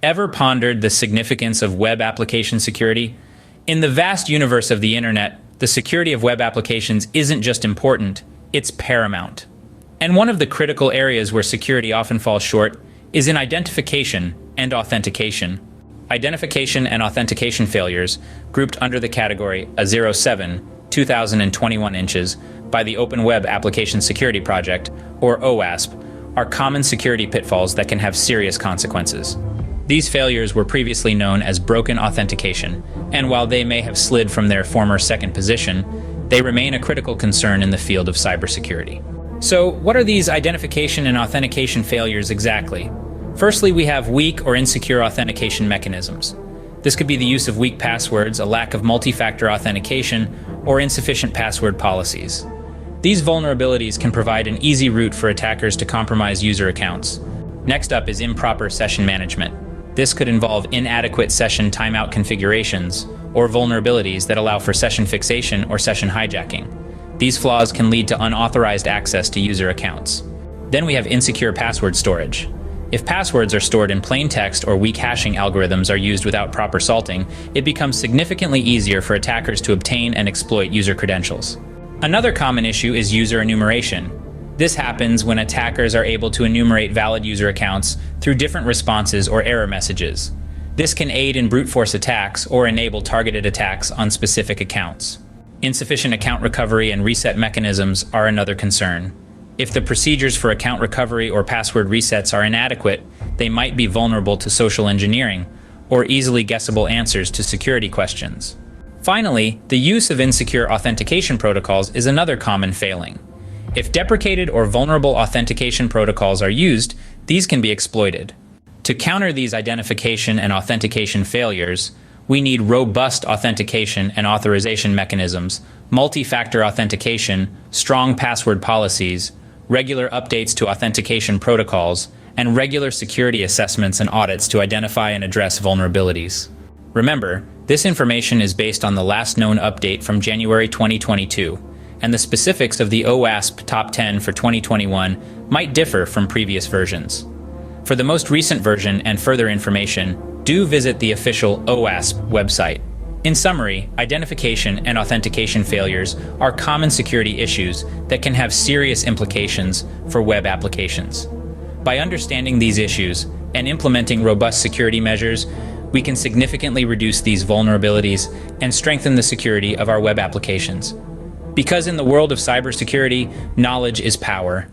Ever pondered the significance of web application security? In the vast universe of the internet, the security of web applications isn't just important, it's paramount. And one of the critical areas where security often falls short is in identification and authentication. Identification and authentication failures, grouped under the category A07, 2021 inches, by the Open Web Application Security Project, or OWASP, are common security pitfalls that can have serious consequences. These failures were previously known as broken authentication, and while they may have slid from their former second position, they remain a critical concern in the field of cybersecurity. So, what are these identification and authentication failures exactly? Firstly, we have weak or insecure authentication mechanisms. This could be the use of weak passwords, a lack of multi-factor authentication, or insufficient password policies. These vulnerabilities can provide an easy route for attackers to compromise user accounts. Next up is improper session management. This could involve inadequate session timeout configurations or vulnerabilities that allow for session fixation or session hijacking. These flaws can lead to unauthorized access to user accounts. Then we have insecure password storage. If passwords are stored in plain text or weak hashing algorithms are used without proper salting, it becomes significantly easier for attackers to obtain and exploit user credentials. Another common issue is user enumeration. This happens when attackers are able to enumerate valid user accounts through different responses or error messages. This can aid in brute force attacks or enable targeted attacks on specific accounts. Insufficient account recovery and reset mechanisms are another concern. If the procedures for account recovery or password resets are inadequate, they might be vulnerable to social engineering or easily guessable answers to security questions. Finally, the use of insecure authentication protocols is another common failing. If deprecated or vulnerable authentication protocols are used, these can be exploited. To counter these identification and authentication failures, we need robust authentication and authorization mechanisms, multi-factor authentication, strong password policies, regular updates to authentication protocols, and regular security assessments and audits to identify and address vulnerabilities. Remember, this information is based on the last known update from January 2022, and the specifics of the OWASP Top 10 for 2021 might differ from previous versions. For the most recent version and further information, do visit the official OWASP website. In summary, identification and authentication failures are common security issues that can have serious implications for web applications. By understanding these issues and implementing robust security measures, we can significantly reduce these vulnerabilities and strengthen the security of our web applications. Because in the world of cybersecurity, knowledge is power.